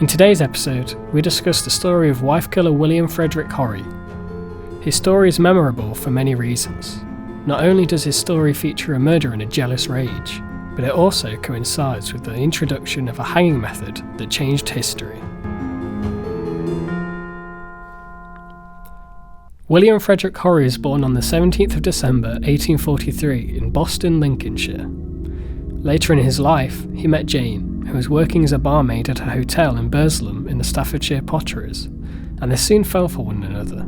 In today's episode, we discuss the story of wife killer William Frederick Horry. His story is memorable for many reasons. Not only does his story feature a murder in a jealous rage, but it also coincides with the introduction of a hanging method that changed history. William Frederick Horry was born on the 17th of December 1843 in Boston, Lincolnshire. Later in his life, he met Jane, who was working as a barmaid at a hotel in Burslem in the Staffordshire Potteries, and they soon fell for one another.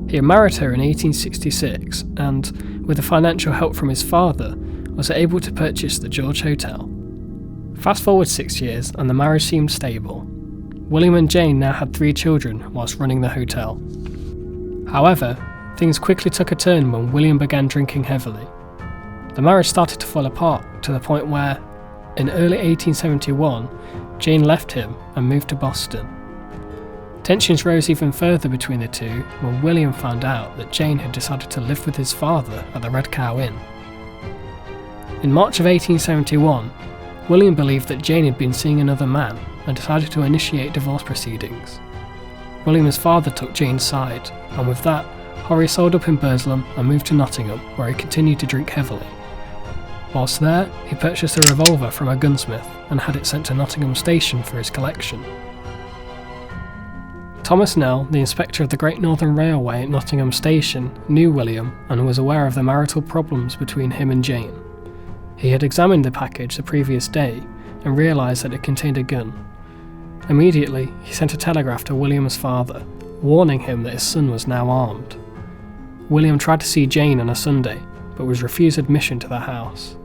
He had married her in 1866 and, with the financial help from his father, was able to purchase the George Hotel. Fast forward 6 years and the marriage seemed stable. William and Jane now had 3 children whilst running the hotel. However, things quickly took a turn when William began drinking heavily. The marriage started to fall apart to the point where, in early 1871, Jane left him and moved to Boston. Tensions rose even further between the two when William found out that Jane had decided to live with his father at the Red Cow Inn. In March of 1871, William believed that Jane had been seeing another man and decided to initiate divorce proceedings. William's father took Jane's side, and with that, Horry sold up in Burslem and moved to Nottingham, where he continued to drink heavily. Whilst there, he purchased a revolver from a gunsmith and had it sent to Nottingham Station for his collection. Thomas Nell, the inspector of the Great Northern Railway at Nottingham Station, knew William and was aware of the marital problems between him and Jane. He had examined the package the previous day and realised that it contained a gun. Immediately, he sent a telegraph to William's father, warning him that his son was now armed. William tried to see Jane on a Sunday, but was refused admission to the house.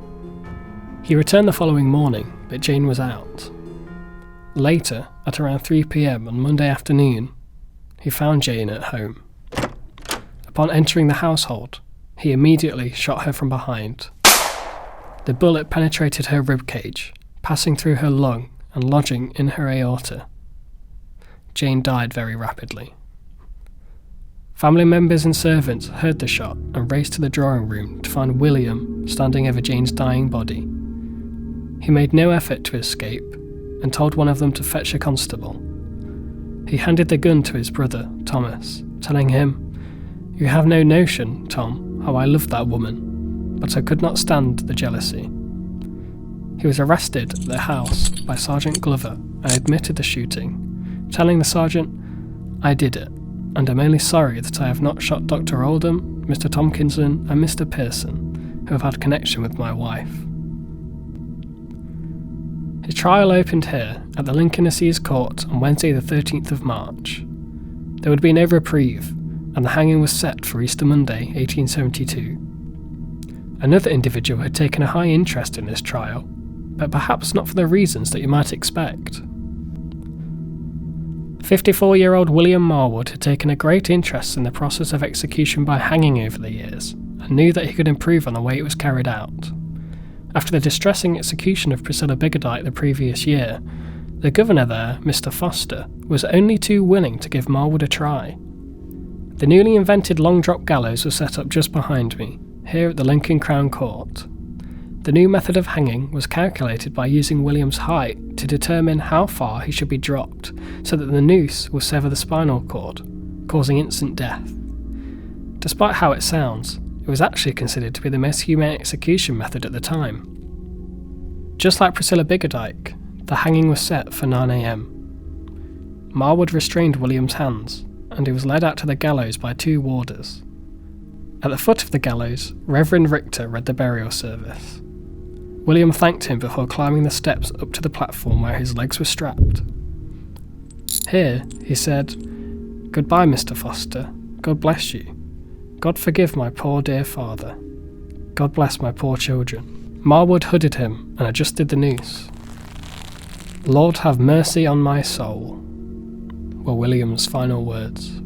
He returned the following morning, but Jane was out. Later, at around 3 p.m. on Monday afternoon, he found Jane at home. Upon entering the household, he immediately shot her from behind. The bullet penetrated her ribcage, passing through her lung and lodging in her aorta. Jane died very rapidly. Family members and servants heard the shot and raced to the drawing room to find William standing over Jane's dying body. He made no effort to escape and told one of them to fetch a constable. He handed the gun to his brother, Thomas, telling him, "You have no notion, Tom, how I loved that woman, but I could not stand the jealousy." He was arrested at the house by Sergeant Glover and admitted the shooting, telling the sergeant, "I did it, and am only sorry that I have not shot Dr. Oldham, Mr. Tomkinson and Mr. Pearson, who have had connection with my wife." His trial opened here at the Lincoln Assize Court on Wednesday the 13th of March. There would be no reprieve, and the hanging was set for Easter Monday 1872. Another individual had taken a high interest in this trial, but perhaps not for the reasons that you might expect. 54-year-old William Marwood had taken a great interest in the process of execution by hanging over the years, and knew that he could improve on the way it was carried out. After the distressing execution of Priscilla Biggerdike the previous year, the governor there, Mr. Foster, was only too willing to give Marwood a try. The newly invented long drop gallows was set up just behind me, here at the Lincoln Crown Court. The new method of hanging was calculated by using William's height to determine how far he should be dropped, so that the noose will sever the spinal cord, causing instant death. Despite how it sounds, it was actually considered to be the most humane execution method at the time. Just like Priscilla Biggerdike, the hanging was set for 9 a.m. Marwood restrained William's hands, and he was led out to the gallows by 2 warders. At the foot of the gallows, Reverend Richter read the burial service. William thanked him before climbing the steps up to the platform where his legs were strapped. Here, he said, "Goodbye, Mr. Foster. God bless you. God forgive my poor dear father. God bless my poor children." Marwood hooded him and adjusted the noose. "Lord have mercy on my soul," were William's final words.